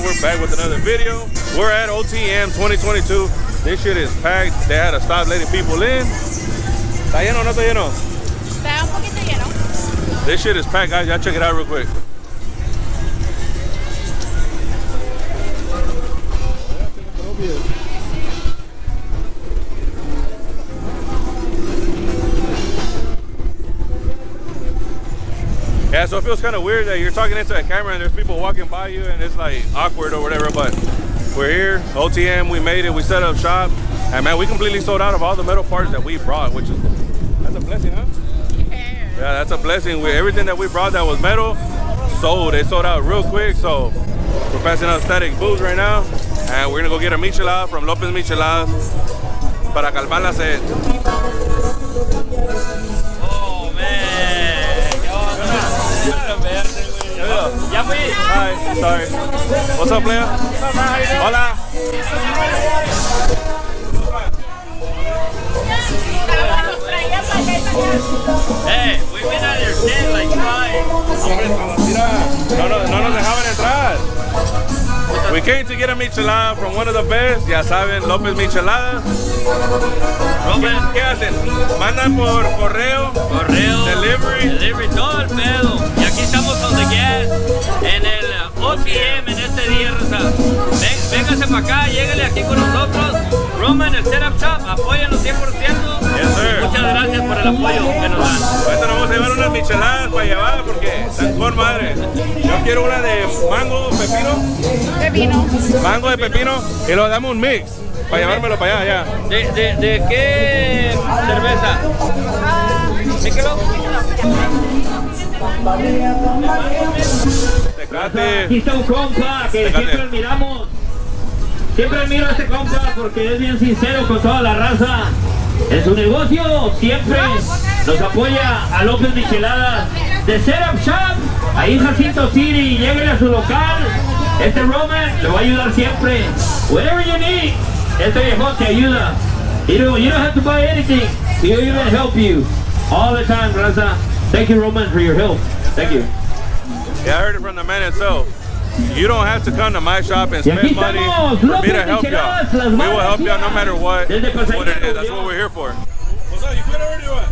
we're back with another video. We're at OTM 2022. This shit is packed. They had to stop letting people in. ¿Está lleno o no está lleno? Está un poquito lleno. This shit is packed, guys. Y'all check it out real quick. Yeah, so it feels kind of weird that you're talking into a camera and there's people walking by you and it's like awkward or whatever, but we're here, OTM, we made it, we set up shop, and man, we completely sold out of all the metal parts that we brought, which is, that's a blessing, huh? Yeah, that's a blessing. Everything that we brought that was metal, sold. It sold out real quick, so we're passing out static booze right now, and we're gonna go get a michelada from Lopez Micheladas para calmar la sed. Oh, man. Ya fui. Hi, sorry. What's up, player? Hola. Hey, we've been out your tent like twice. No nos dejaban entrar. We came to get a michelada from one of the best, ya saben, Lopez Micheladas. ¿Qué hacen? Mandan por correo, delivery, todo el pedo. Y aquí estamos on the gas, en el OTM en este día, Rosa. Véngase para acá, lléguele aquí con nosotros. Roman, el Setup Shop, apóyanos 100%. Yes, sir. Muchas gracias por el apoyo que nos dan. Ahorita nos vamos a llevar unas micheladas para llevar porque están con madre. Yo quiero una de mango, pepino. Mango de pepino y lo damos un mix para llevármelo para allá, ya. ¿De qué cerveza? Tecate. Aquí está un compa que siempre admiramos. Siempre admiro a este compa porque es bien sincero con toda la raza. En su negocio siempre nos apoya a López Micheladas. TheSetup Shop, ahí en Jacinto City, lléguele a su local. Este Roman le va a ayudar siempre. Whatever you need, este viejón te ayuda. You don't have to buy anything. He'll even help you all the time, raza. Thank you, Roman, for your help. Thank you. Yeah, I heard it from the man himself. You don't have to come to my shop and spend money for me to help y'all. We will help y'all no matter what it is. That's what we're here for. What's up? You quit already or what?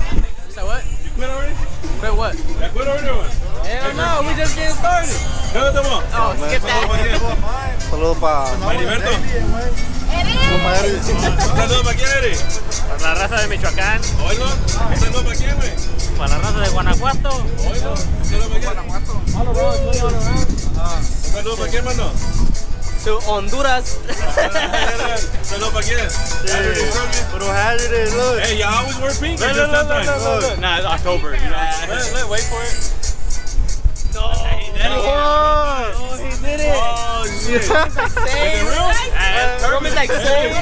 So what? You quit already? Quit what? You quit already or what? Hell no, we just getting started. ¿Dónde estamos? Oh, skip that. Saludos para Heriberto. Saludos para quién eres? Para la raza de Michoacán. Oigo. Saludos para quién, güey. Para la raza de Guanajuato. Oigo. Saludos para quién. Saludos para quién, mano. To Honduras. Saludos para quién. Hey, you always wear pink or just sometimes? Nah, it's October. You know. Wait for it. No, he did it. Oh, he did it. Oh, shit. Is Same. it real? Roman's like, same.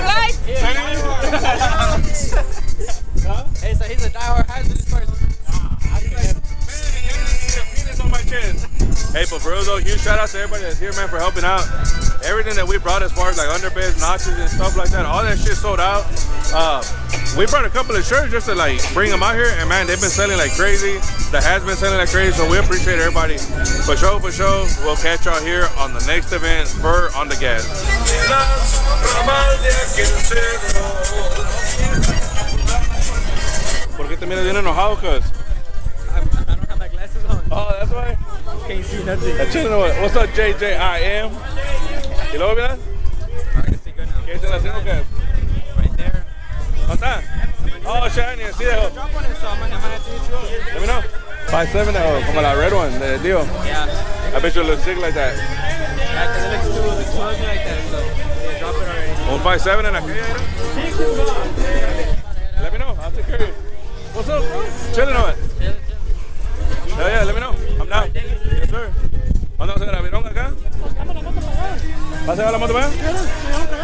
Hey, so he's a diehard hazardous person. On my chest. Hey, but for real though, huge shout out to everybody that's here, man, for helping out. Everything that we brought as far as like underbeds, notches, and stuff like that, all that shit sold out. We brought a couple of shirts just to like bring them out here, and man, they've been selling like crazy. The hat's been selling like crazy, so we appreciate everybody. For sure, we'll catch y'all here on the next event for On The Gas. ¿Por qué te miras bien enojado, cuz? I don't have my glasses on. Oh, that's why? Can't see nothing. What's up, JJIM? ¿Y luego, mira? I can see good now. ¿Qué te la haciendo, qué? Right there. ¿Dónde está? Oh, shiny, así de... Drop on it, so I'm gonna have to hit you up. Let me know. 5'7", como la red one, the deal. Yeah. I bet you look sick like that. Yeah, because it looks too ugly like that, so yeah, drop it already. Un 5'7" en aquella. Let me know, I'll take care of you. What's up, bro? Chilling on it. Yeah, let me know. I'm down. Yes, sir. ¿Dónde vas a ir a Virón acá? ¿Vas a llevar la moto para allá?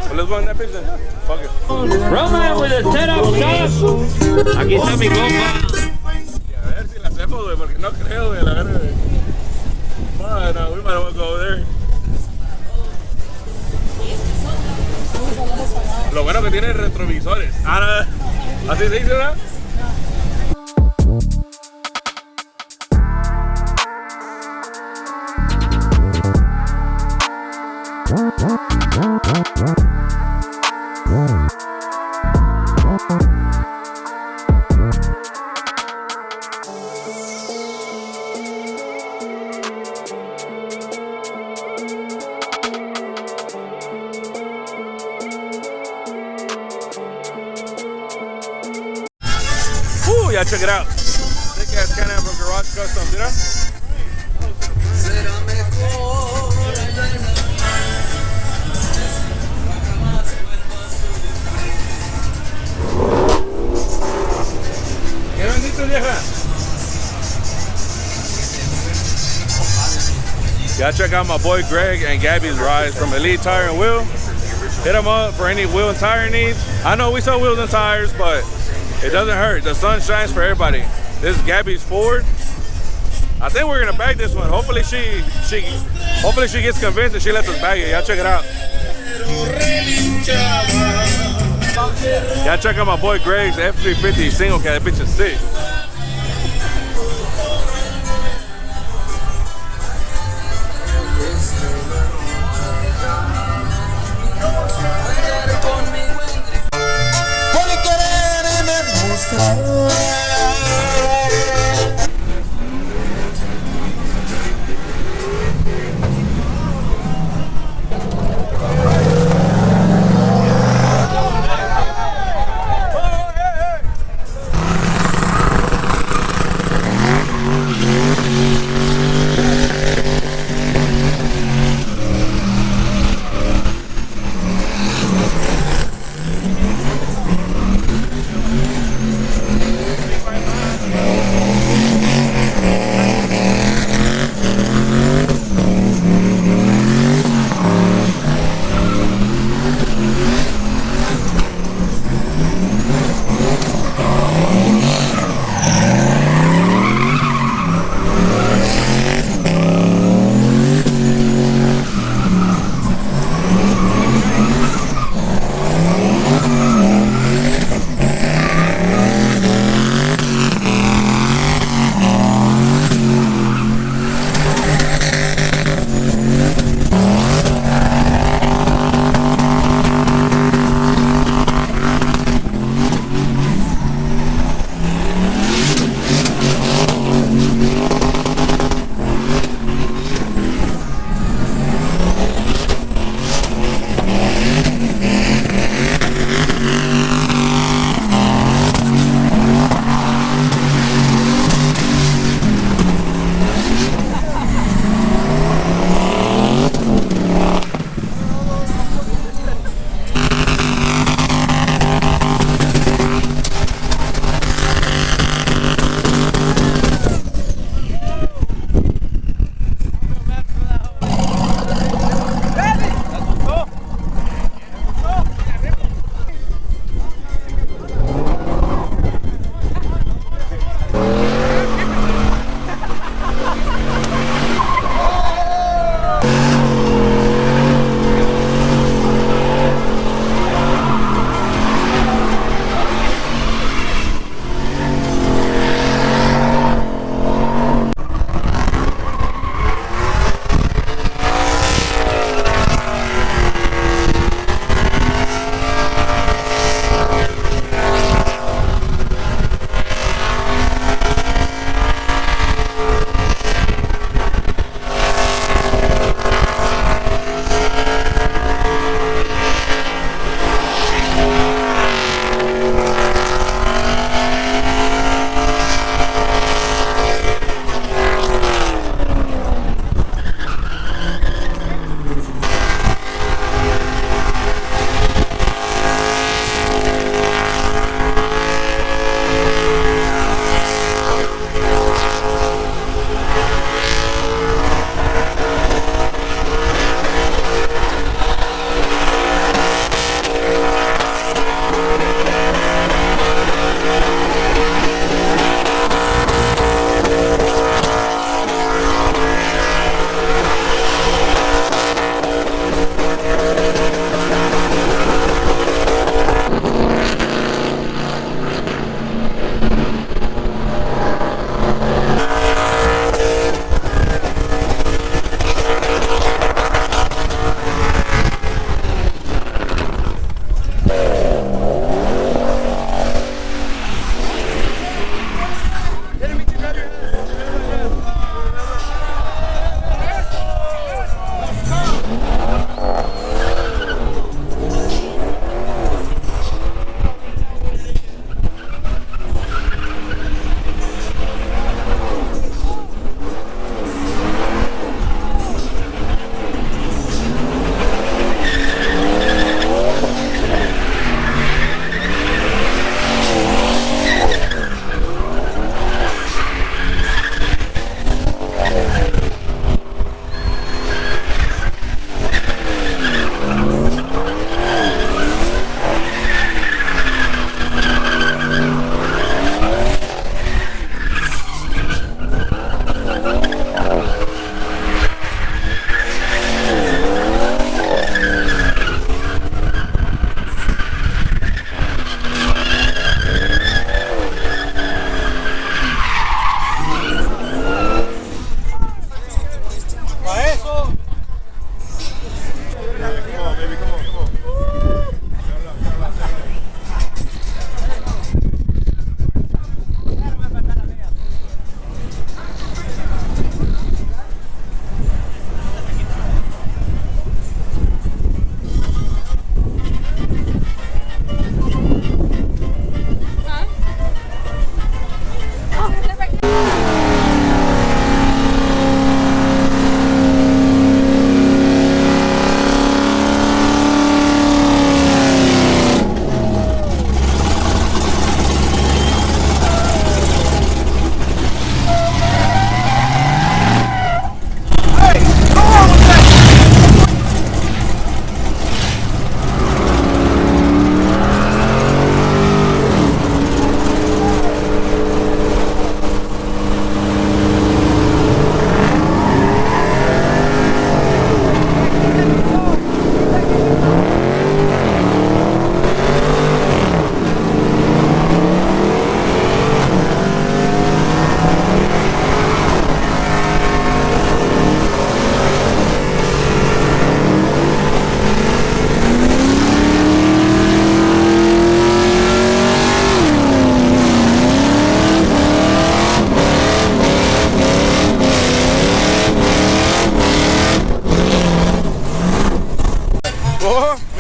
Well, let's go in that bitch then. Fuck it. Roman with a Setup Shop. Aquí está mi compa. Y a ver si la hacemos, güey, porque no creo, güey, la verdad, güey. No, we might as well go over there. Lo bueno que tiene retrovisores. Ah, no. ¿Así se dice, verdad? gotta check it out. Thick ass Can-Am from Garage Customs, you know? ¿Qué bendito, vieja? Gotta check out my boy Greg and Gabby's rides from Elite Tire and Wheel. Hit them up for any wheel and tire needs. I know we sell wheels and tires, but it doesn't hurt. The sun shines for everybody. This is Gabby's Ford. I think we're gonna bag this one. Hopefully she gets convinced and she lets us bag it. Y'all check it out. Y'all check out my boy Greg's F350 single cab. That bitch is sick.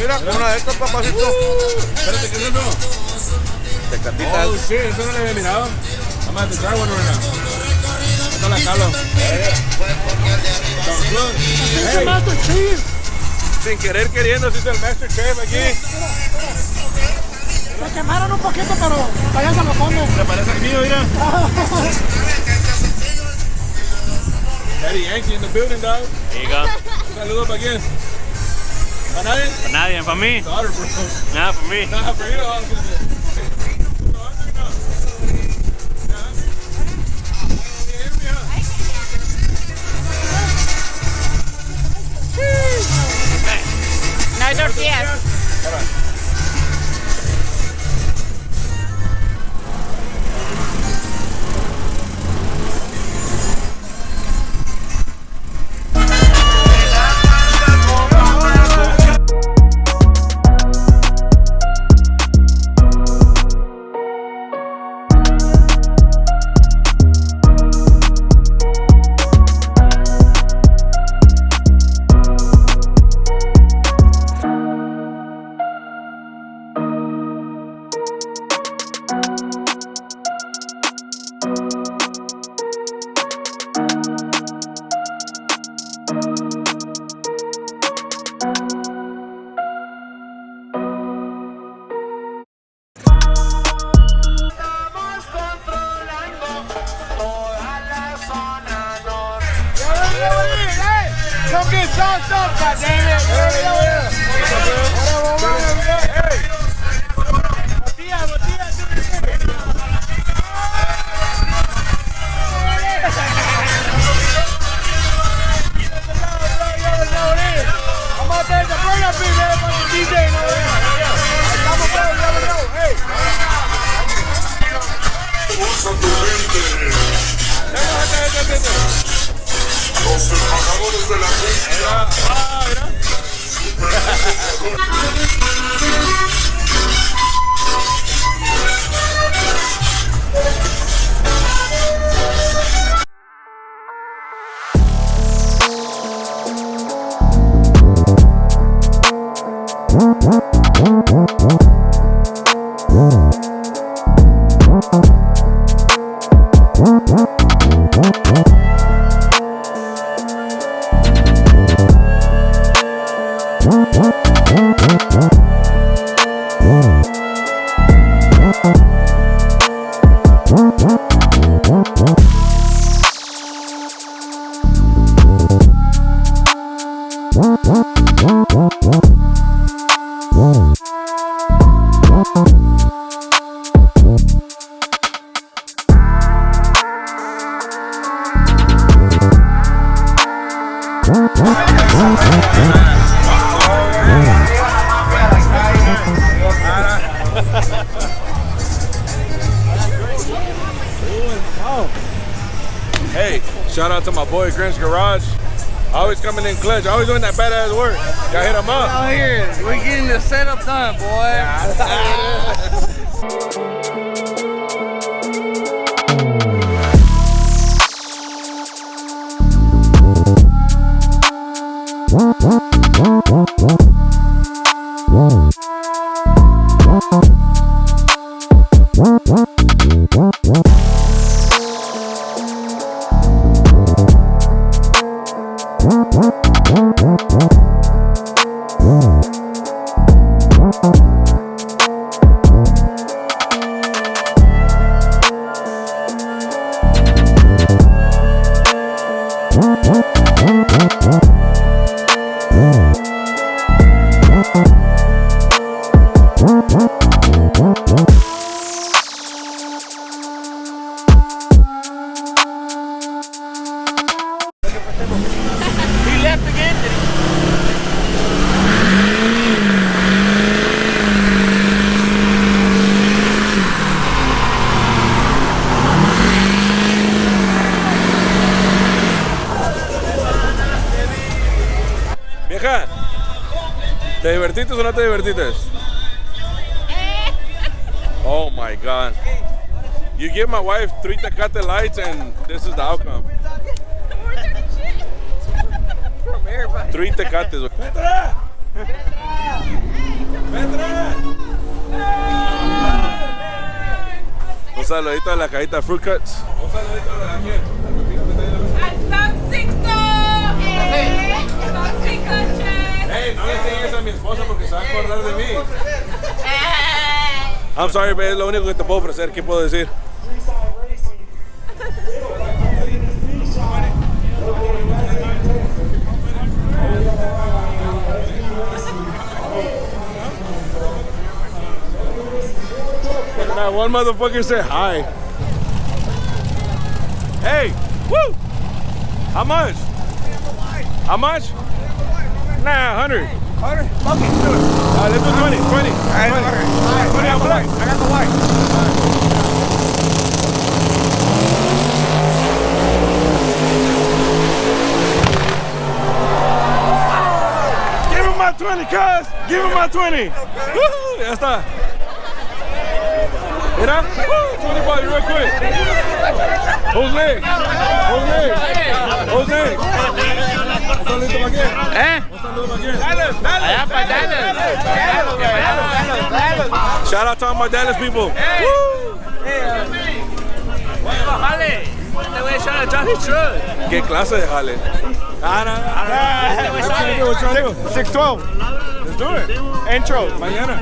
Mira, una de estas, papacito. Espérate, ¿qué es eso? Tecatitas. Oh, shit, eso no lo había mirado. I'm about to try one right now. Esto la calo. Hey. Master Chief. Sin querer queriendo, se hizo el Master Chef aquí. Me quemaron un poquito, pero vayan a lo fondo. Se parece al mío, mira. Daddy Yankee in the building, dog. There you go. Un saludo para quién. ¿Para nadie? For nadie, for me. Daughter, bro. Nah, for me. Nah, for you, dog. No hay tortillas. Come get sauced up, goddammit! I'm out there to burn up in there, fucking DJ and all that. Estamos todos, never know. Hey! Los embajadores de la música. Hey, shout out to my boy Grinch Garage. Always coming in clutch, always doing that badass work. Y'all hit him up. Out here, we're getting the setup done, boy. He left again, did he? Vieja, ¿te divertiste o no te divertiste? Oh my God. You give my wife 3 Tecate lights and this is the outcome. From everybody. 3 Tecates. Un saludito de la cajita de Fruit Cuts. Un saludito de la quién. Hey, no le enseñes a mi esposa porque se va a acordar de mí. I'm sorry, babe, es lo único que te puedo ofrecer. ¿Qué puedo decir? One motherfucker said hi. Hey, woo! How much? How much? Nah, 100. 100? Okay, do it. Let's do 20. 20. All right, 20 on black. I got the white. Give him my 20, cuz. Give him my 20. Woo! Ya está. Mira, 20 bucks real quick. Who's next? Who's next? Who's next? Un saludo para quién. Un saludo para quién. Allá para Dallas. Shout out to all my Dallas people. Woo! Jale. Te voy a echar a Johnny Truck. ¿Qué clase de jale? Which one do? 612. Let's do it. Intro. Mañana.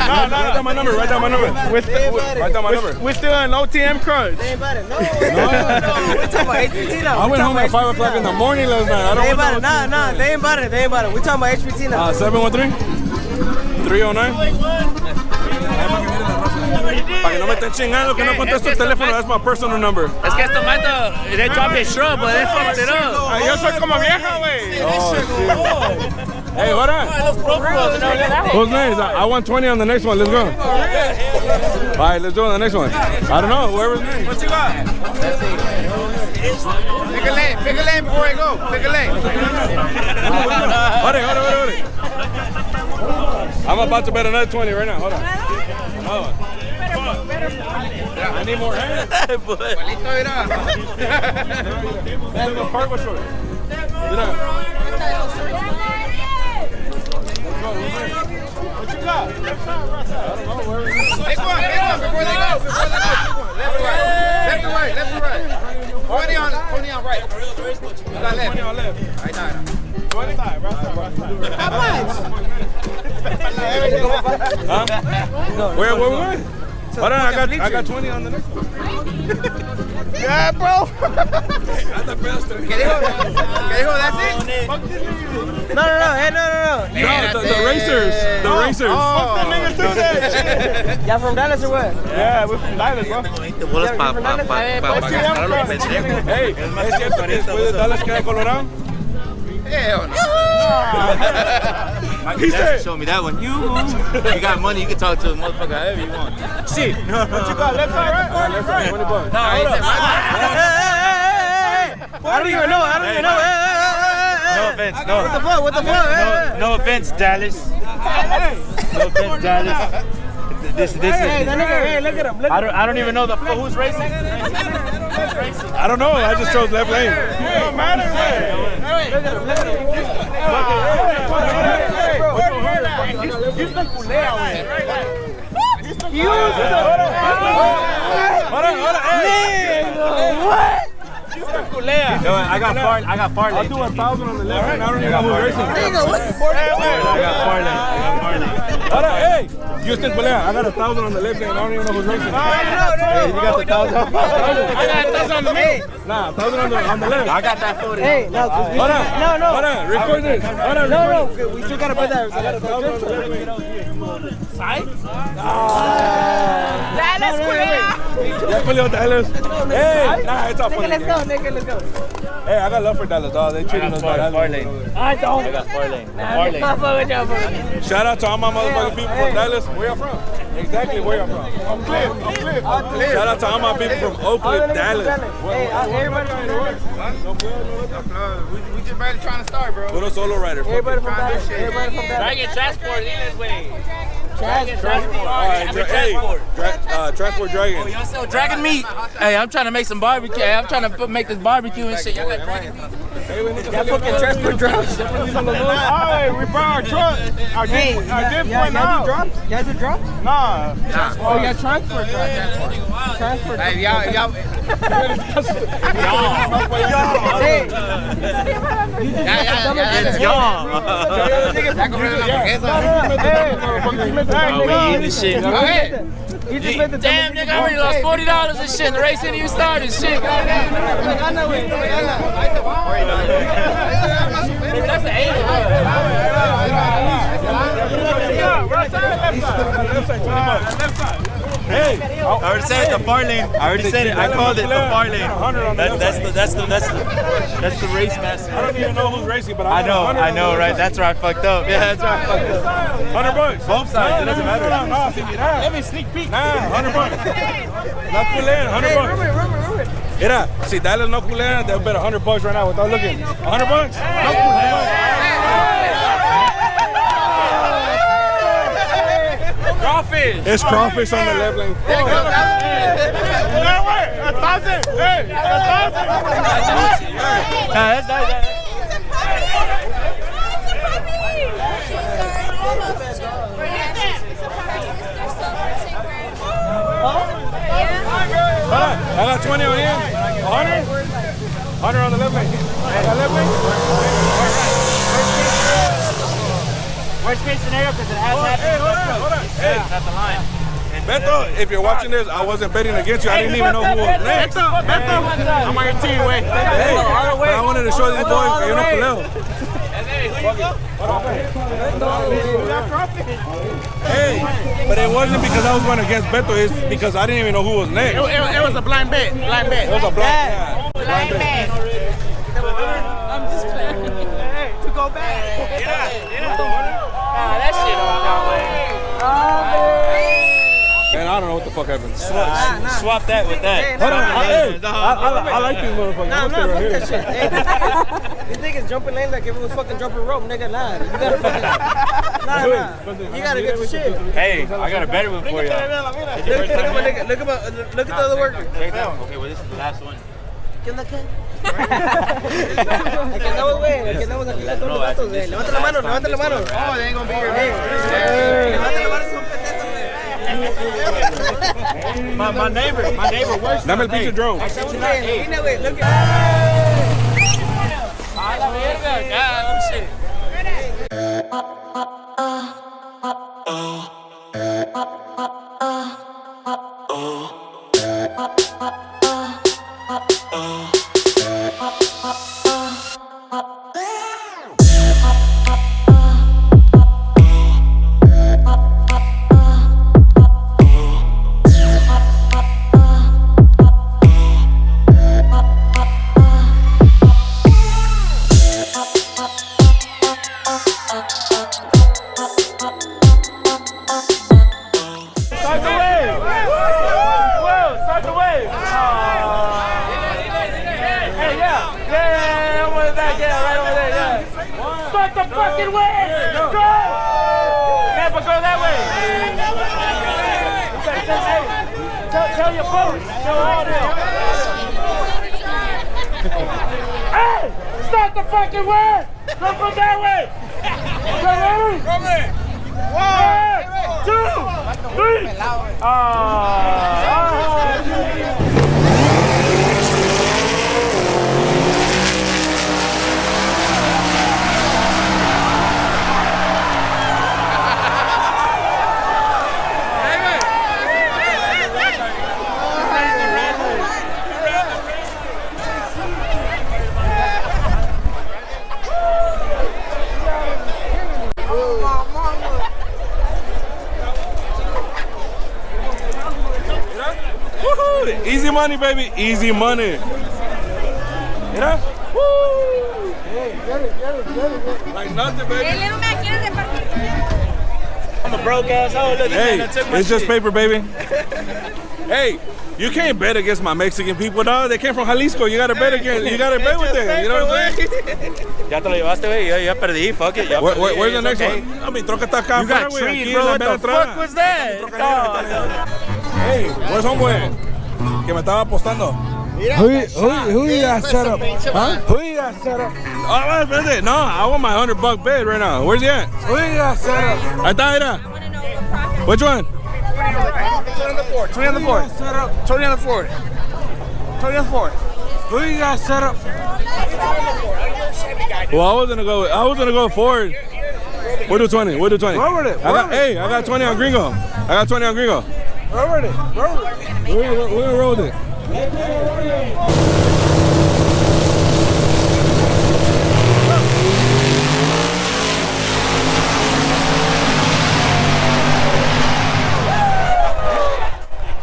No, write down my number. Write down my number. Write down my number. We're still in OTM crunch. They ain't about it. No. We're talking about HPT now. I went home at 5 o'clock in the morning last night. I don't They ain't want about it. Nah, they ain't about it. They ain't about it. We're talking about HPT now. 713-309. Para que no me estén chingando, que no contesto el teléfono. That's my personal number. Es que estos matos, they drop his shrub, but they fucked it up. Yo soy como vieja, güey. Hey, hold on. Who's next? I want 20 on the next one. Let's go. All right, let's do it on the next one. I don't know. Whoever's next. What you got? Pick a lane before I go. Pick a lane. Hold it. I'm about to bet another 20 right now. Hold on. Another one. I need more hands. That's the purple short. What you got? Pick one before they go. Left to right. 20 on right. You got left. 20 on left. Right now. 20? How much? Huh? Where we going? Hold on, I got 20 on the next one. Yeah, bro. I'm the best. ¿Qué dijo? That's it? No. Hey, no. No, the racers. The racers. Fuck the niggas do that shit. Y'all from Dallas or what? Yeah, we're from Dallas, bro. Hey, ¿es cierto que después de Dallas queda Colorado? Hell no. He said, show me that one. You got money, you can talk to a motherfucker however you want. Shit. What you got? Left side, right? Left side, 20 bucks. I don't even know. No offense. What the fuck? No offense, Dallas. No offense, Dallas. This Hey, that nigga, hey, look at him. I don't even know who's racing. I don't know. I just chose left lane. It don't matter, man. Look at him. Houston culea, güey. What? Yo, I got Farley. I'll do 1,000 on the left lane. I don't even know who's racing. I got Farley. Hold on, hey, Houston Pelea. I got 1,000 on the left lane. I don't even know who's racing. No. You got the 1,000? I got 1,000 on the main. Nah, 1,000 on the left. I got that 40. Hey, no. Hold on. No. Hold on. Record this. Hold on. No. We still gotta put that. Dallas, Ya peleó Dallas. Hey, nah, it's all funny. Let's go. Hey, I got love for Dallas, dog. They treated us bad. I don't. I got Farley. Shout out to all my motherfucking people from Dallas. Where y'all from? Exactly where y'all from. Cliff. Shout out to all my people from Oakland, Dallas. Hey, everybody from Dallas. We just barely trying to start, bro. Puro solo rider. Everybody from Dallas. I get transport in this way. Transport Dragon. Y'all sell dragon meat? Hey, I'm trying to make some barbecue. Hey, I'm trying to make this barbecue and shit. Y'all got dragon meat? That fucking transport drops. Hey, we brought our truck. Our dip went out. Drops? You guys do drops? Nah. Oh, yeah, transport drops. Transport drops. Hey, y'all. Hey. It's y'all. We eating this shit. He just made the Damn, nigga, I already lost $40 and shit. The race ain't even started. Shit. I know it. That's the 80. Hey, I already said it, the far lane. I already said it. I called it the far lane. That's the race master. I don't even know who's racing, but I know, right? That's where I fucked up. Yeah, that's where I fucked up. $100. Both sides, it doesn't matter. No, let me sneak peek. Nah, $100. No culera, $100. Mira, si Dallas no culera, they'll bet $100 right now without looking. $100? No culera. Crawfish. It's crawfish on the left lane. $1,000. Hey, $1,000. That's nice. I got 20 on here. 100? 100 on the left lane. That left lane? Worst case scenario, because it has happened. Hey, hold on. Hey, That's the line. Beto, if you're watching this, I wasn't betting against you. I didn't even know who was next. Beto, I'm on your team, wait. Hey, I wanted to show these boys que yo no culeo. Hey, but it wasn't because I was going against Beto. It's because I didn't even know who was next. It was a blind bet. It was a blind bet. I'm just playing. Hey, to go back. That shit on that way. Man, I don't know what the fuck happened. Swap that with that. Hold on. I like these motherfuckers. Nah, I'm not fucking that shit. Hey, these niggas jumping lane like if it was fucking jumping rope, nigga. Nah, you gotta fucking. Nah. You gotta get your shit. Hey, I got a better one for you. Look at the other worker. Okay, well, this is the last one. ¿Qué onda, qué? Aquí andamos, güey. Aquí andamos aquí todos los vatos, güey. Levanta la mano. Oh, they ain't gonna be here. Levanta la mano, son pendejos, güey. My neighbor works. Dame el pinche drone. Look at. A la verga, God, oh shit. Tell your folks. Tell all them. Hey! Start the fucking way! Don't go that way! Ready? 1, 2, 3! Easy money, baby. Easy money. Mira. Woo. Like nothing, baby. I'm a broke asshole. Look, Hey, I took my it's just shit. paper, baby. Hey, you can't bet against my Mexican people, dog. They came from Jalisco. You gotta bet against. You gotta bet with them. You know what I'm saying? Ya te lo llevaste, güey. Ya perdí. Fuck it. Ya perdí. Where's the It's next okay. one? I mean, troca está acá You got afuera, güey. trees, Aquí bro. en la What mera the fuck entrada. was that? Hey, where's homeboy? Que me estaba apostando. Who you got set up? Huh? Who you got set up? Oh, espérate. No, I want my $100 bet right now. Where's he at? Who you got set up? Ahí está, mira. Which one? 20 on the floor. 20 on the floor. 20 on the floor. 20 on the floor. Who you got set up? Well, I was gonna go forward. We'll do 20. We'll do 20. Roll with it. I got 20 on Gringo. I got 20 on Gringo. Roll with it. Roll with it. We'll roll it.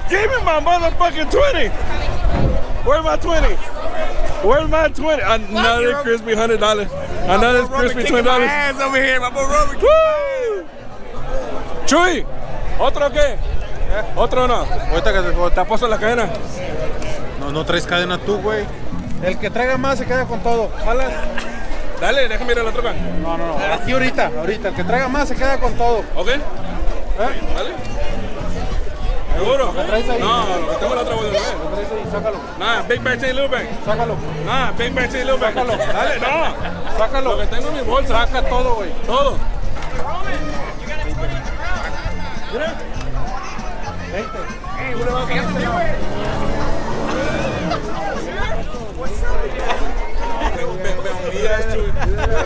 Give me my motherfucking 20. Where's my 20? Where's my 20? Another crispy $100. Another crispy $20. Hands over here, my boy Robert. Woo! Chuy, ¿otro qué? ¿Otro no? Ahorita que ¿Te apuesto la cadena? no traes cadena tú, güey. El que traiga más se queda con todo. ¿Jalas? Dale, déjame ir a la troca. No. Aquí ahorita. El que traiga más se queda con todo. ¿Ok? Dale. ¿Seguro? Lo que traes ahí. No, lo que tengo la otra voy a ver. Lo que traes ahí, sácalo. Nah, big bag, chain, little bag. Sácalo. Nah, big bag, chain, little bag. Sácalo. Dale, no. Sácalo. Lo que tengo en mi bolsa. Saca todo, güey. Todo. Mira. 20.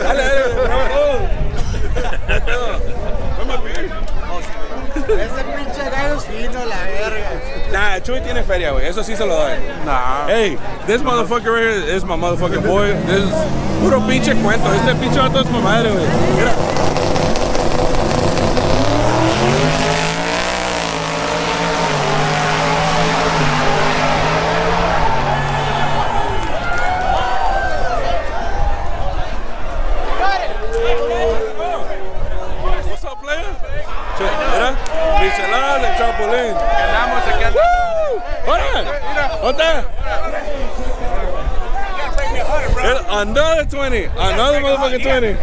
Dale, Ese pinche gallo es fino, la verga. Nah, Chuy tiene feria, güey. Eso sí se lo doy. Nah. Hey, this motherfucker right here is my motherfucking boy. This is puro pinche cuento. Este pinche vato es mi madre, güey. Mira. What's up, player? Mira, micheladas del Chapulín. Ganamos aquí al ¡Órale! ¿Dónde está? Another 20. Another motherfucking 20.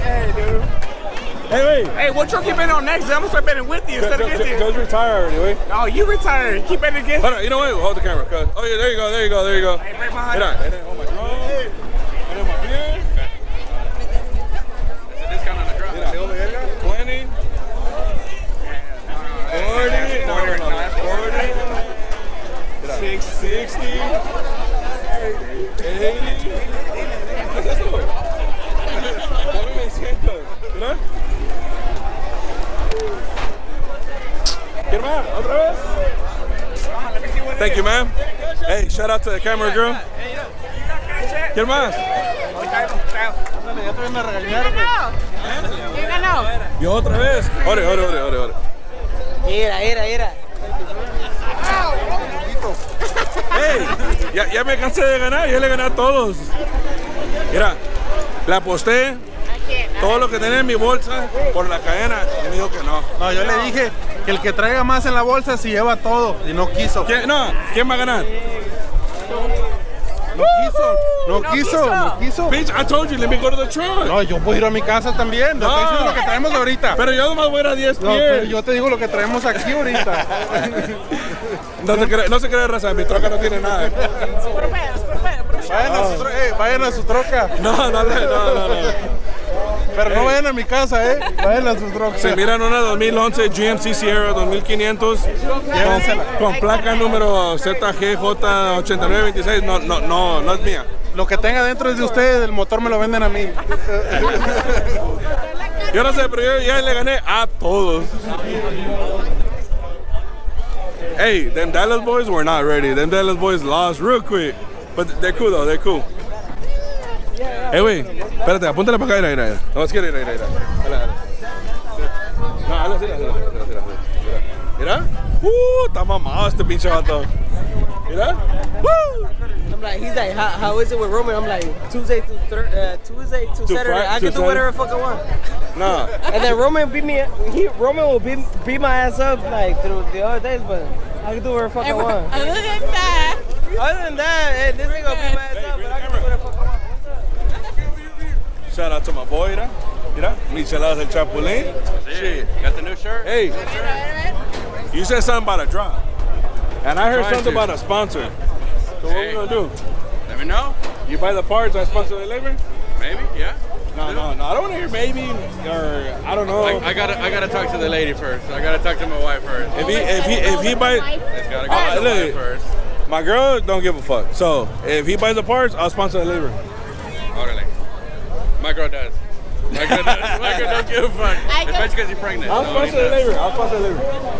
Hey, wait. Hey, what truck you betting on next? I'm gonna start betting with you instead of against you. Just retire already, wait. No, you retired. Keep betting against Hold on, you know what? Hold the camera. Cause, oh, yeah, there you go, there you go, there you go. Hey, right behind Mira, and then hold my drone. And then my beer. There's a discount on the drop. Mira, 20. 40. No, that's 40. 660. 80. ¿Qué es eso? Dame 600. ¿Mira? ¿Quién más? ¿Otra vez? Thank you, man. Hey, shout out to the camera girl. ¿Quién más? Ya te viene a regañar, güey. ¿Quién ganó? Yo otra vez. Ore. Mira. Hey, ya me cansé de ganar, ya le gané a todos. Mira, le aposté todo lo que tenía en mi bolsa por la cadena y me dijo que no. No, yo le dije que el que traiga más en la bolsa se lleva todo y no quiso. ¿Quién va a ganar? No quiso. Bitch, I told you, let me go to the trunk. No, yo voy a ir a mi casa también. No. Te estoy diciendo lo que traemos ahorita. Pero yo nomás voy a ir a 10 No, pero pies. yo te digo lo que traemos aquí ahorita. No se cree, raza, mi troca no tiene nada. Vayan a su troca. No. Pero no vayan a mi casa, vayan a su troca. Se miran una 2011 GMC Sierra 2500 con placa número ZGJ8926. No es mía. Lo que tenga dentro es de ustedes, el motor me lo venden a mí. Yo no sé, pero yo ya le gané a todos. Hey, them Dallas boys were not ready. Them Dallas boys lost real quick. But they're cool though, they're cool. Hey, wey, espérate, apúntale para acá, mira. No, es que mira. Dale. No, hazle así. Mira. Está mamado este pinche vato. Mira. I'm like, he's like, how is it with Roman? I'm like, Tuesday to Saturday. I can do Friday. whatever the fuck I want. Nah. And then Roman beat me. Roman will beat my ass up like through the other days, but I can do whatever the fuck I want. Other than that, Hey, this ain't gonna beat my ass up, but I can do whatever the fuck I want. Shout out to my boy, mira, Micheladas el Chapulín. Shit, got the new shirt. Hey, you said something about a drop, and I heard something about a sponsor. So what we gonna do? Let me know. You buy the parts, I sponsor the labor? Maybe, yeah. No, I don't want to hear maybe, or I don't know. I gotta talk to the lady first. I gotta talk to my wife first. If he buys, It's gotta go to the wife first. my girl don't give a fuck. So if he buys the parts, I'll sponsor the labor. Orale. My girl does. My girl don't give a fuck. Especially because you're pregnant. I'll sponsor the labor.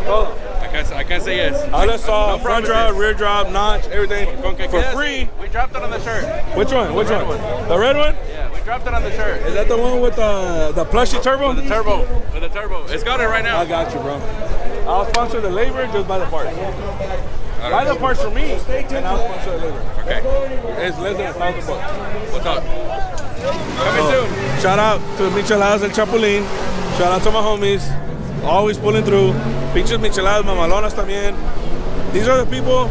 Oh. I can't say yes. I'll let saw No front promises. drop, rear drop, notch, everything for free. We dropped it on the shirt. Which one? The red one. The red one? Yeah, we dropped it on the shirt. Is that the one with the plushy turbo? With the turbo. It's got it right now. I got you, bro. I'll sponsor the labor, just buy the parts. Buy the parts for me, and I'll sponsor the labor. Okay. It's less than $1,000 bucks. We'll talk. Coming soon. Shout out to Micheladas el Chapulín. Shout out to my homies. Always pulling through. Pinches Micheladas, mamalonas también. These are the people.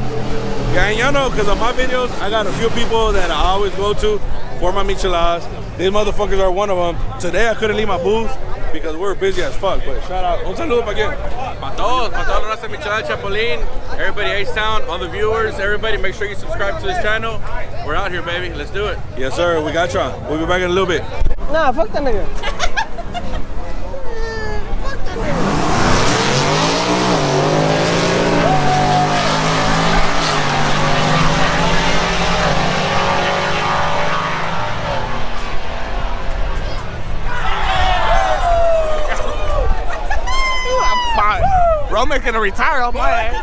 Yeah, and y'all know, because on my videos, I got a few people that I always go to for my micheladas. These motherfuckers are one of them. Today I couldn't leave my booth because we're busy as fuck. But shout out. Un saludo para quién. Para todos la raza Michelada Chapulín, everybody H-Town, all the viewers, everybody, make sure you subscribe to this channel. We're out here, baby. Let's do it. Yes, sir. We got y'all. We'll be back in a little bit. Nah, fuck that nigga. Roman's gonna retire on my ass.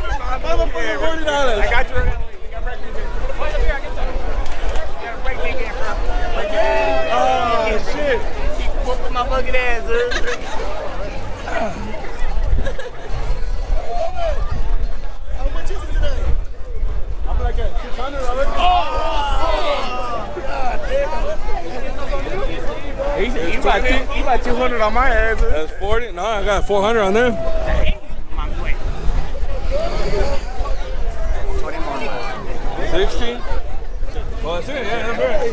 $40. I got you. Oh, shit. Keep whooping my fucking ass, dude. How much is it today? I'm like at 600 already. Oh, God damn. He about 200 on my ass, dude. That's 40. No, I got 400 on there. 16. Well, that's it. Yeah, that's right.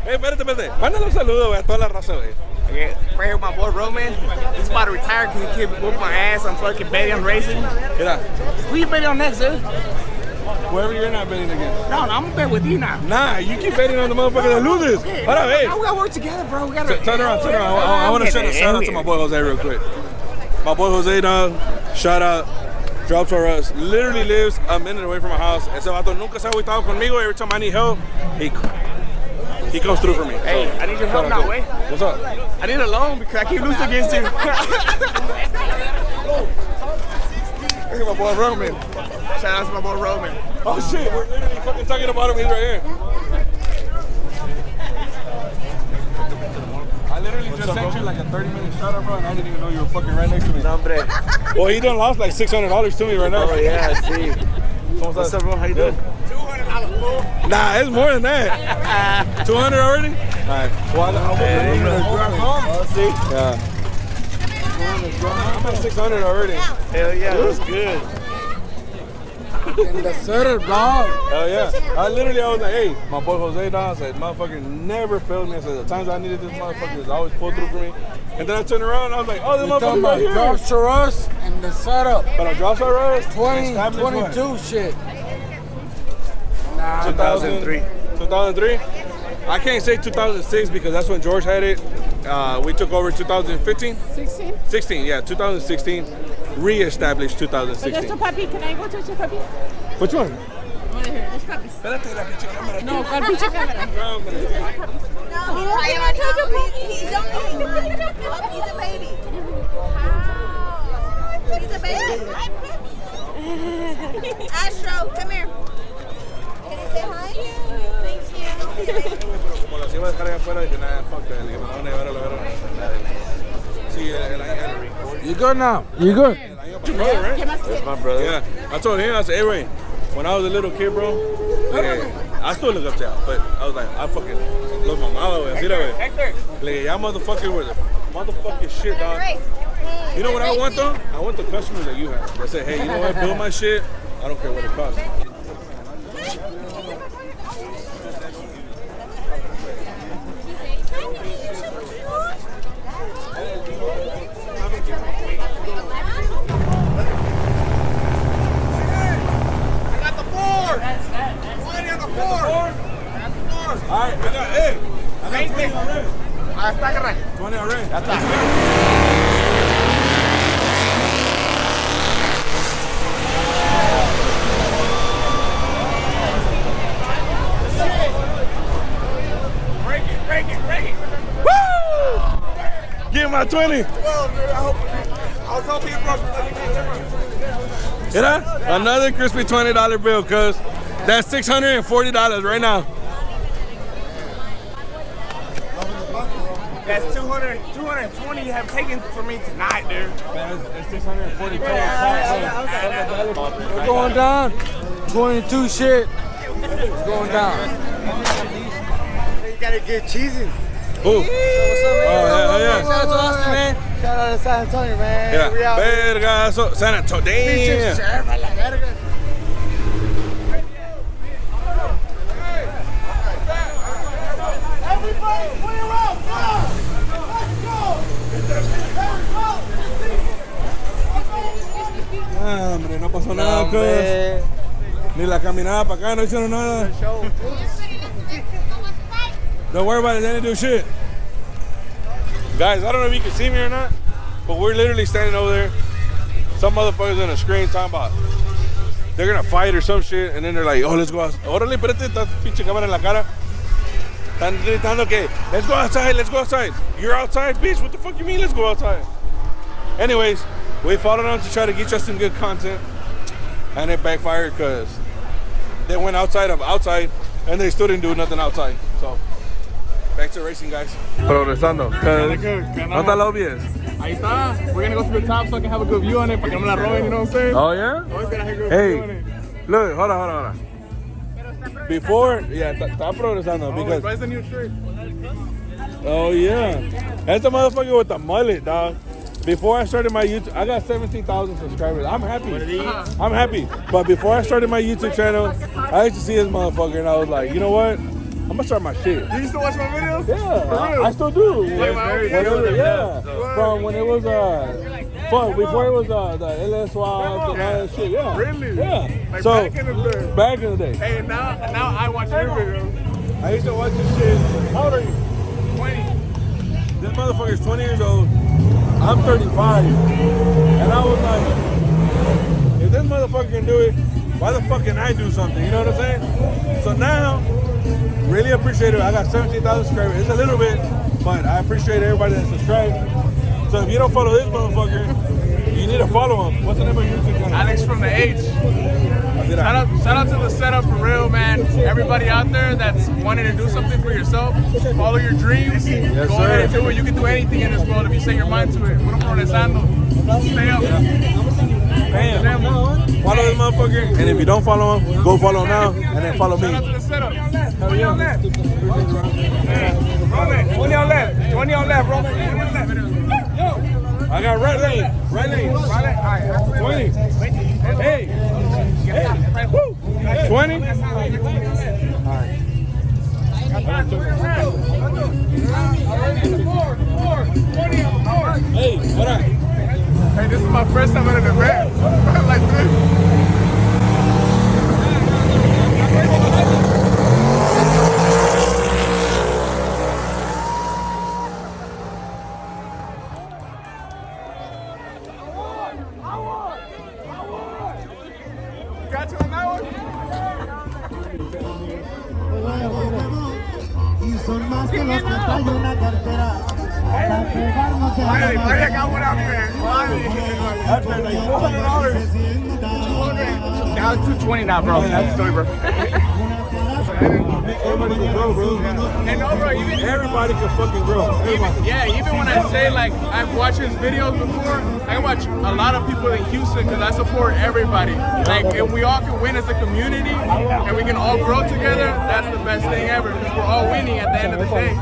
Hey, espérate. Mándale un saludo, güey, a toda la raza, güey. Yeah, right here with my boy Roman. He's about to retire because he keep whooping my ass. I'm fucking betting on racing. Mira, Who you betting on next, dude? whoever you're not betting against. No, I'm gonna bet with you now. Nah, you keep betting on the motherfucker that loses. Hold on, hey. We gotta work together, bro. We gotta Turn around. I want to shout out to my boy Jose real quick. My boy Jose, dog, shout out. Drops for us. Literally lives a minute away from my house. Ese vato nunca se ha agüitado conmigo. Every time I need help, he comes through for me. Hey, I need your help now, way. What's up? I need a loan because I keep losing against you. Look at my boy Roman. Shout out to my boy Roman. Oh shit, we're literally fucking talking about him. He's right here. I literally just sent you like a 30-minute shout out, bro, and I didn't even know you were fucking right next to me. Hombre. Well, he done lost like $600 to me right now. Oh, yeah, see. What's up, bro? How you doing? $200 full. Nah, it's more than that. 200 already? All right. Well, yeah. I'm at 600 already. Hell yeah, that's good. In the center, dog. Hell yeah. I was like, hey, my boy Jose, dog, I said, motherfucker never failed me. I said, the times I needed this motherfucker, he's always pulled through for me. And then I turned around and I was like, oh, this motherfucker right here. Drops to us and the setup. But I drops are us? 2022 shit. Nah, 2003. 2003? I can't say 2006 because that's when George had it. We took over 2015? 16? 16, yeah, 2016. Re-established 2016. There's a puppy. Can I go touch a puppy? Which one? Over here. There's puppies. Espérate, la pinche cámara. No, ¿cuál pinche cámara? No, he's a baby. He's a baby. Astro, come here. Can you say hi? Thank you. Como las iba a dejar allá afuera, dije, nah, fuck that. Le dije, me van a llevar a la verga. Sí, el año. You good now? You good? Your brother, right? That's my brother. Yeah. I told him, I said, hey, Ray, when I was a little kid, bro, I still look up to y'all, but I was like, I fucking love my mom. güey, así la güey. Le dije, ya motherfucking with it. Motherfucking shit, dog. You know what I want though? I want the customers that you have. That say, hey, you know what? Build my shit. I don't care what it costs. Alright, I got 20 on red. Ah, está, carnal. 20 on red. Ya está. Break it. Woo! Give my 20. I was hoping you broke it. Hit another crispy $20 bill, cuz that's $640 right now. That's 220 you have taken from me tonight, dude. It's 640. We're going down. 22 shit. It's going down. You gotta get cheesy. Ooh. What's up, man? Yeah. Shout out to Austin, man. Shout out to San Antonio, man. Yeah. We out here. Verga, so San Antonio. Damn. Ah, hombre, no pasó nada, cuz. Ni la caminada para acá, no hicieron nada. Don't worry about it, they didn't do shit. Guys, I don't know if you can see me or not, but we're literally standing over there. Some motherfuckers on a screen talking about they're gonna fight or some shit, and then they're like, oh, let's go outside. Órale, espérate, está pinche cámara en la cara. Están gritando que, let's go outside. You're outside, bitch, what the fuck you mean, let's go outside? Anyways, we followed them to try to get you some good content, and it backfired because they went outside, and they still didn't do nothing outside, so. Back to racing, guys. Progresando. ¿No está la OBS? Ahí está. We're gonna go to the top so I can have a good view on it, para que no me la roben, you know what I'm saying? Oh, yeah? Hey, look, hold on. Before, yeah, está progresando because. Where's the new shirt? Oh, yeah. That's the motherfucker with the mullet, dog. Before I started my YouTube, I got 17,000 subscribers. I'm happy. But before I started my YouTube channel, I used to see this motherfucker and I was like, you know what? I'm gonna start my shit. You used to watch my videos? Yeah, I still do. From when it was fun, before it was the LS Swaps and all that shit. Yeah. Really? Yeah. Like So back in the day. Hey, now I watch your videos. I used to watch this shit. How old are you? 20. This motherfucker's 20 years old. I'm 35. And I was like, if this motherfucker can do it, why the fuck can I do something? You know what I'm saying? So now, really appreciate it. I got 17,000 subscribers. It's a little bit, but I appreciate everybody that subscribed. So if you don't follow this motherfucker, you need to follow him. What's the name of your YouTube channel? Alex from the H. Shout out to TheSetup for real, man. Everybody out there that's wanting to do something for yourself, follow your dreams. Yes, go ahead and do it. You can do anything in this world if you set your mind to it. Puro progresando. Stay up. Bam. Follow this motherfucker, and if you don't follow him, go follow him now, and then follow me. Shout out to TheSetup. 20 on left. Roman, 20 on left. 20 on left, Roman. 20 on left. I got right lane. All right, 20. Hey. Woo. 20. Hey, what up? Hey, this is my first time at an event like this. Got you on that one? Y son más que los que traen una cartera. Para pegarnos a I got one out here. That's like $400. 200. Now it's $220 now, bro. That's the story, bro. Everybody can grow, bro. And no, bro, even Everybody can fucking grow. even when I say like I've watched his videos before, I watch a lot of people in Houston because I support everybody. Like, if we all can win as a community and we can all grow together, that's the best thing ever because we're all winning at the end of the day.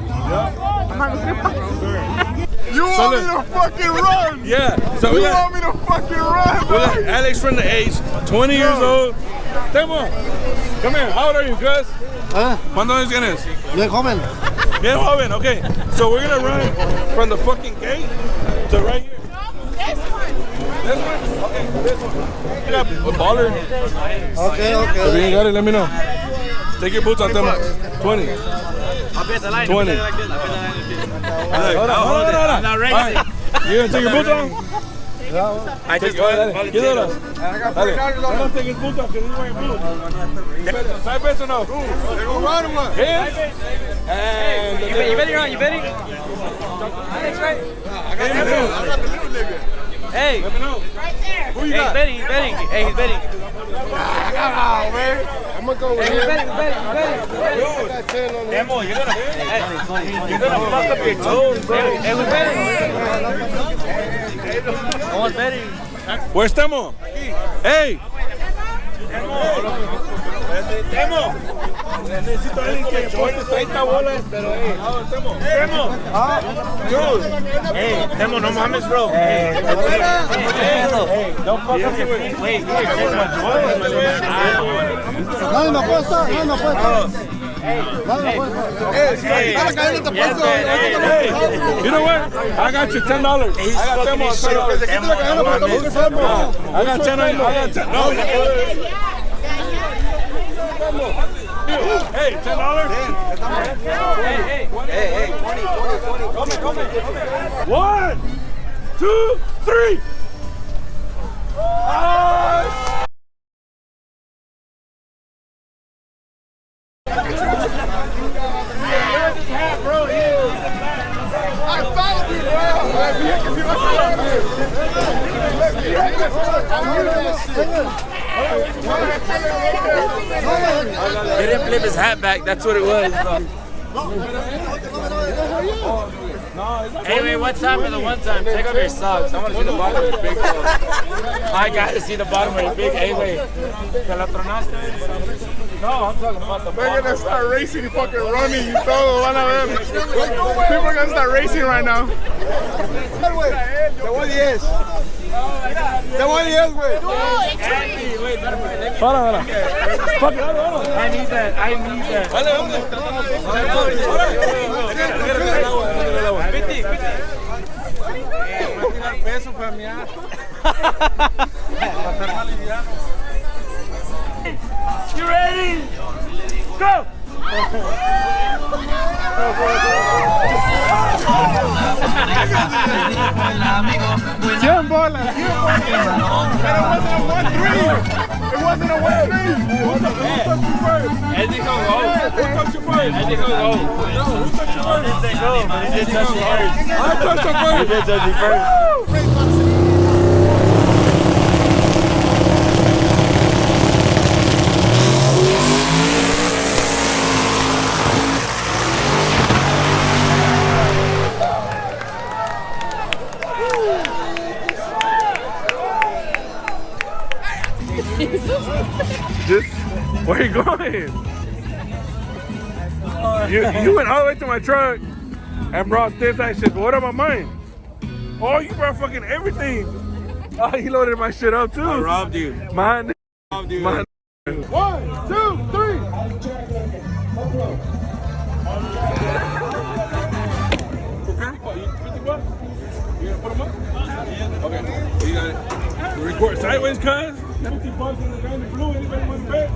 You want me to fucking run? Yeah. So You want me to fucking run, we bro? got Alex from the H, 20 years old. Temo, come here. How old are you, cuz? ¿Cuántos años tienes? Bien joven. Bien joven, okay. So we're gonna run from the fucking gate to right here. This one. This one? Okay, this one. You got a baller? Okay, If you ain't got it, let me know. Take your boots on, Temo. 20. 20. Hold on. I'm not racing. You gonna take your boots on? I just Dale, quítalos. Dale. Don't take his boots off because he's wearing boots. Side bets or no? They gonna run or what? Yes. And You betting on? You betting? Alex, right? I got the new nigga. Hey. let me know. Right there. Who you Hey, he's got? betting. He's betting. Hey, he's betting. Oh, man. I'm gonna go with Hey, he's him. betting. He's betting. He's betting. I got 10 on Demo, you're gonna fuck up your toes, bro. Hey, who's betting? No one's betting. Where's Temo? Hey. Demo. Necesito alguien que aporte 30 bolas, pero Demo. Dude. Hey, Demo, no mames, bro. Hey, don't fuck up your feet. Wait, No, no puedo estar. No, no puedo estar. You know what? I got you $10. I got Temo $10. I got 10. I got 10. No. Hey, $10. Hey, 20. 1, 2, 3. He didn't flip his hat back, that's what it was. Hey, wait, what time for the one time? Take off your socks. I want to see the bottom of your big toe. I got to see the bottom of your big. Hey, wait. ¿Te la tronaste? No, I'm talking about the They're gonna start racing and fucking running. You todo van a ver. People are gonna start racing right now. Te voy 10. Te voy 10, güey. Para. Fuck it. I need that. You ready? Go! ¿Quién bola? Pero it wasn't a 1-3. It wasn't a 1-3. Who touched you first? Eddie go go. Who touched you first? Eddie go go. No, who touched you first? He go, but he did touch me first. I touched him first. He did touch me first. Just, where you going? You went all the way to my truck and brought this shit. What about mine? Oh, you brought fucking everything. Oh, you loaded my shit up too. I robbed you. Mine. Robbed you. Mine. 1, 2, 3. You gonna put them up? Okay. You got it. Record sideways, cuz. 50 bucks in the green and blue. Anybody want to bet?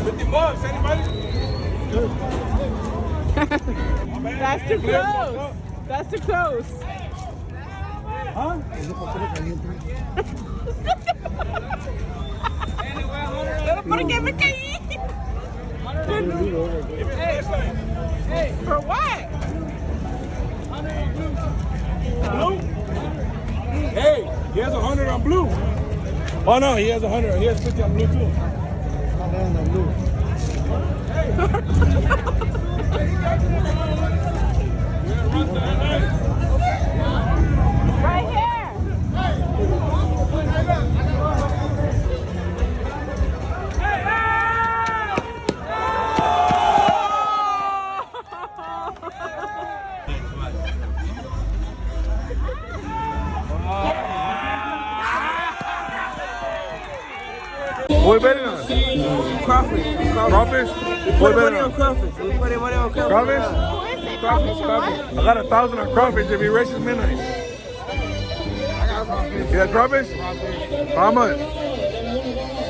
50 bucks. Anybody? That's too close. That's too close. Huh? ¿Por qué me caí? Hey, for what? Blue? Hey, he has 100 on blue. Oh no, he has 100. He has 50 on blue too. Put money on crawfish. We put money on crawfish. Crawfish? I got 1,000 on crawfish if he races midnight. You got crawfish? For how much?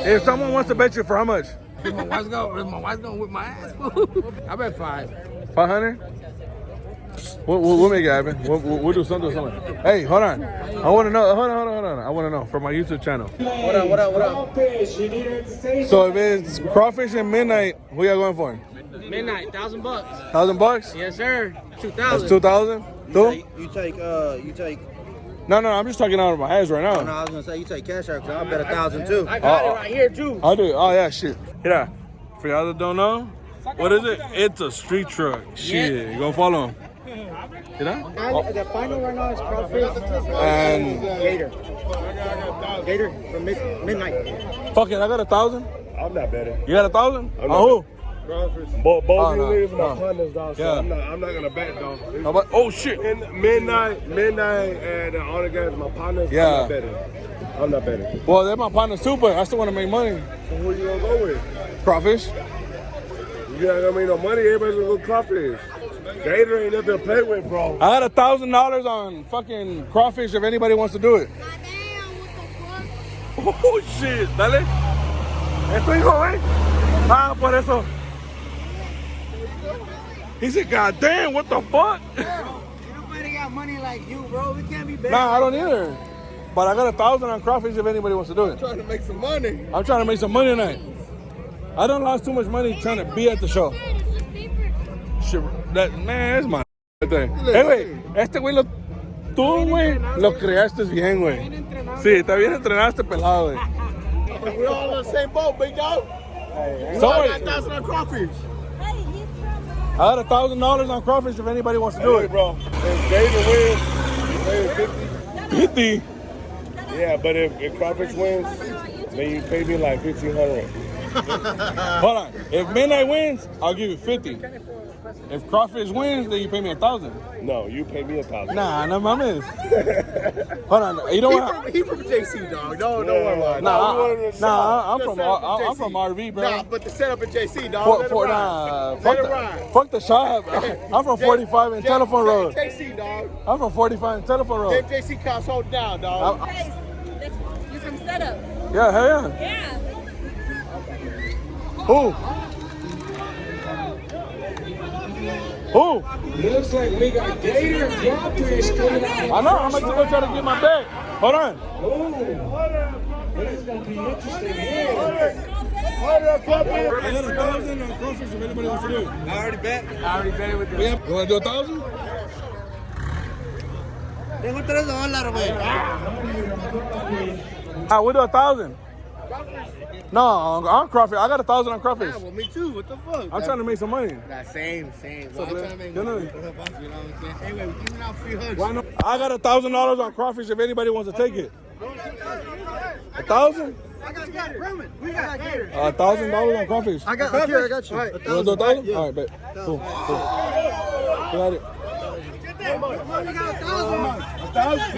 If someone wants to bet you, for how much? If my wife's gonna whip my ass, I bet 5. 500? We'll make it happen. We'll do something. Hey, hold on. I want to know. Hold on. I want to know for my YouTube channel. What up? So if it's crawfish and midnight, who y'all going for? Midnight, $1,000. $1,000? Yes, sir. 2,000. That's 2,000. Two? You take. No, I'm just talking out of my ass right now. No, I was gonna say you take cash out because I'll bet 1,000 too. I got it right here too. I'll do it. Oh yeah, shit. Yeah. For y'all that don't know, what is it? It's a street truck. Shit, you gonna follow him? You know? The final right now is crawfish and gator. Gator from midnight. Fuck it, I got 1,000. I'm not betting. You got 1,000? On who? Crawfish. Both these niggas my no. partners, dog. So I'm not gonna bet, dog. Oh shit! Midnight, and all the guys, my partners. Yeah. I'm not betting. Well, they're my partners too, but I still want to make money. So who you gonna go with? Crawfish. You not gonna make no money. Everybody's gonna go crawfish. Gator ain't nothing to play with, bro. I got $1,000 on fucking crawfish if anybody wants to do it. Oh shit, dale. Esto hijo, eh? Ah, por eso. He said, God damn, what the fuck? Nobody got money like you, bro. We can't be betting. Nah, I don't either. But I got 1,000 on crawfish if anybody wants to do it. I'm trying to make some money. I'm trying to make some money tonight. I done lost too much money trying to be at the show. Shit, man, it's my thing. Hey, güey, este güey tú, güey, lo creaste bien, güey. Sí, está bien entrenado este pelado, güey. We're all in the same boat, big dog. Sorry. I got 1,000 on crawfish. I got $1,000 on crawfish if anybody wants to do it. Bro, if Gator wins, you pay 50? Yeah, but if crawfish wins, then you pay me like 1,500. Hold on. If midnight wins, I'll give you 50. If crawfish wins, then you pay me 1,000. No, you pay me 1,000. Nah, no mames. Hold on. You know what? He from JC, dog. No, don't worry about it. I'm from RV, bro. Nah, but the setup in JC, dog. Fuck the shop. I'm from 45 and Telephone Road. JC, dog. I'm from 45 and Telephone Road. That JC cops hold down, dog. You from Setup? Yeah, hell yeah. Yeah. Who? Who? Looks like we got gator crawfish coming out. I know. I'm going to go try to get my bag. Hold on. This is going to be interesting here. I got 1,000 on crawfish if anybody wants to do it. I already bet it with them. You want to do 1,000? Tengo $3, güey. We'll do 1,000. No, on crawfish. I got 1,000 on crawfish. Yeah, well, me too. What the fuck? I'm trying to make some money. Same. Well, I'm trying to make money. You know what I'm saying? Anyway, we're giving out free hugs. Why not? I got $1,000 on crawfish if anybody wants to take it. 1,000? I got Roman. We got gator. $1,000 on crawfish. I got you. You want to do 1,000? All right, bet. Cool. Got it. We got 1,000.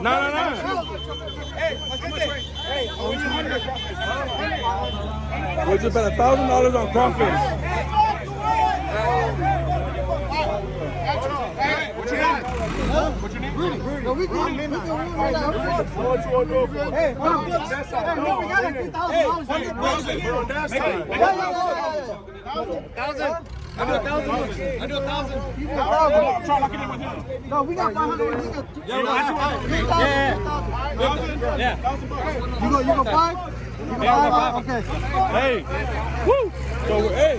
No. We just bet $1,000 on crawfish. What's your name? No, we good. How much you want to do it for? Hey, we got I do 1,000. I'm trying to lock it in with him. No, we got 500. Yeah. You go 5? Okay. Hey, woo! So, hey,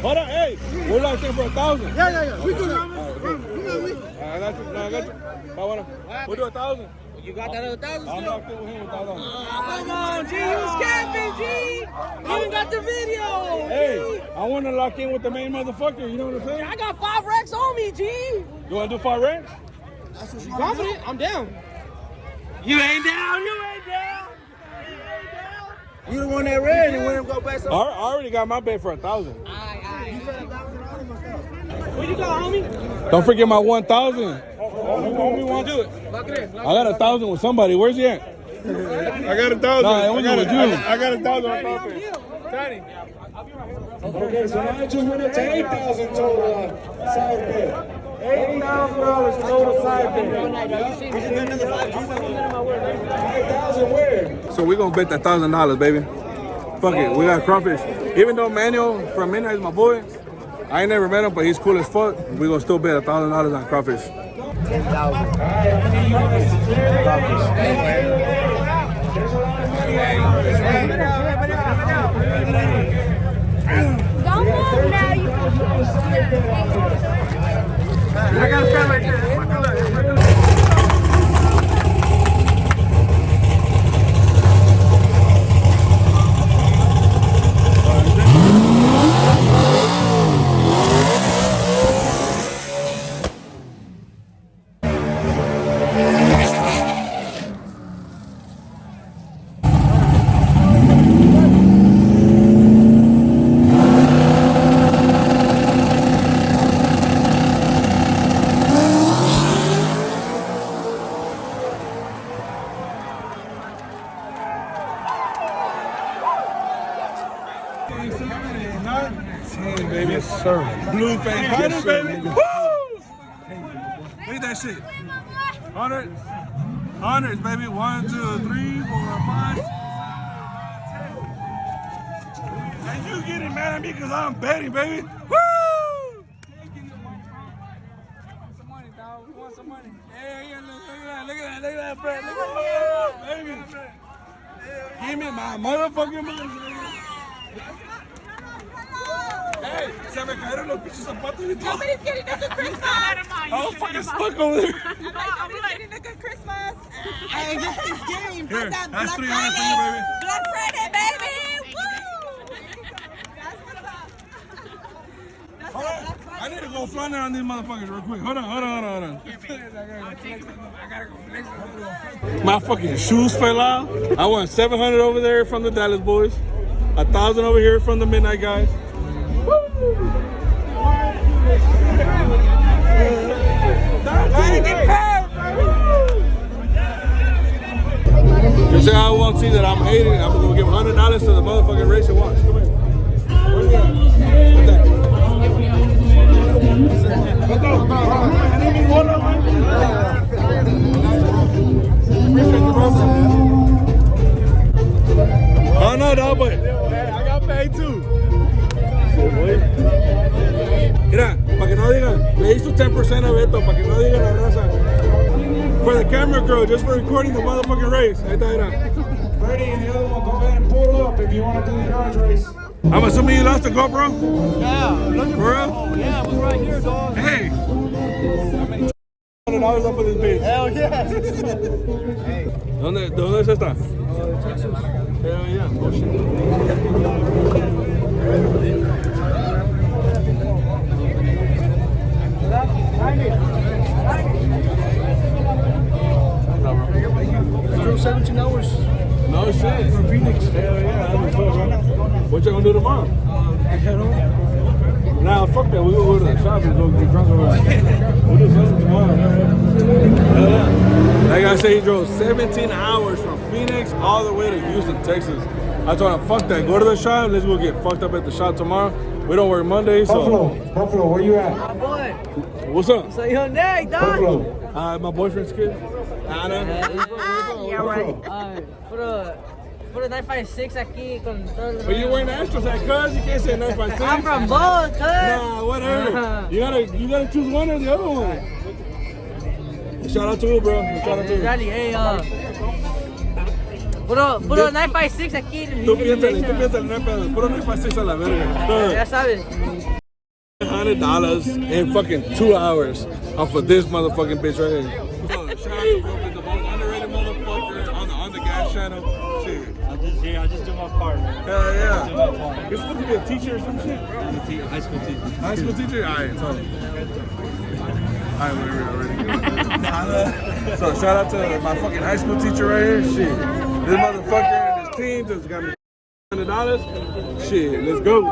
hold on, hey, we're locked in for 1,000. Yeah. We good, Roman. I got you. We'll do 1,000. You got that other 1,000 I'm still? locked in with him with 1,000. Come on, G. You was capping, G. You even got the video. Hey, I want to lock in with the main motherfucker. You know what I'm saying? I got 5 racks on me, G. You want to do 5 racks? You confident? I'm down. You ain't down. You the one that ran and went and go back. I already got my bet for 1,000. What you got, homie? Don't forget my 1,000. Homie want to do it. Lock it in. I got 1,000 with somebody. Where's he at? I got 1,000. Nah, it wasn't with you. I got 1,000 on crawfish. Tiny. Okay, so now I just went up to 8,000 total side bet. $8,000 total side bet. 5,000 where? So we're gonna bet that $1,000, baby. Fuck it, we got crawfish. Even though Manuel from Midnight is my boy, I ain't never met him, but he's cool as fuck. We gonna still bet $1,000 on crawfish. 10,000. Don't move now, you I got a fan right there. Baby, yes, sir. Blue face, 100, baby. Woo! Look at that shit. 100, 100s, baby. 1, 2, 3, 4, 5, 6, 7, 8, 10. And you getting mad at me because I'm betting, baby. Woo! Some money, dog. We want some money. Yeah, look at that, bro. Look at that, baby. Give me my motherfucking money. Hey, se me cayeron los pinches zapatos y todo. Somebody's getting a good Christmas. I was fucking stuck over there. Somebody's getting a good Christmas. Hey, just this game. Here, That that's Black 300 for you, baby. Black Friday, baby. Woo! That's what's up. Hold on. I need to go flying on these motherfuckers real quick. Hold on. My fucking shoes fell out. I won 700 over there from the Dallas boys. 1,000 over here from the Midnight guys. You say I won't see that I'm hating. I'm gonna give $100 to the motherfucking race and watch. Come here. Oh no, dog, but I got paid too. Mira, para que no digan, le hizo 10% a Beto, para que no digan la raza. For the camera girl, just for recording the motherfucking race. Ahí está, mira. Brady and the other one, go ahead and pull up if you want to do the garage race. I'm assuming you lost the GoPro? Yeah. For real? Yeah, we're right here, dog. Hey! $100 off of this bitch. Hell yeah. Hey. ¿Dónde es esta? Texas. Hell yeah. Oh shit. I drove 17 hours. No shit. From Phoenix. Hell yeah. What you gonna do tomorrow? Head home. Nah, fuck that. We gonna go to the shop and go get drunk over there. We'll do something tomorrow. Hell yeah. Like I said, he drove 17 hours from Phoenix all the way to Houston, Texas. I told him, fuck that. Go to the shop. Let's go get fucked up at the shop tomorrow. We don't work Monday, so. Buffalo, where you at? My boy. What's up? So your neck, dog. Buffalo. My boyfriend's kid. Anna. Yeah, right. Put a 956 aquí con todo el But you're wearing Astros at cuz. You can't say 956. I'm from both, cuz. Nah, whatever. You gotta choose one or the other one. Shout out to you, bro. Shout out to you. Dale, hey, puro 956 aquí. Tú piénsale, no hay pedo. Puro 956 a la verga. Ya sabes. $100 in fucking 2 hours off of this motherfucking bitch right here. Shout out to Brooklyn, the most underrated motherfucker on the gas channel. Shit. I just do my part, man. Hell yeah. You're supposed to be a teacher or some shit? I'm a high school teacher. High school teacher? Alright, so. Alright, whatever, already. So shout out to my fucking high school teacher right here. Shit. This motherfucker and his team just got me $100. Shit, let's go.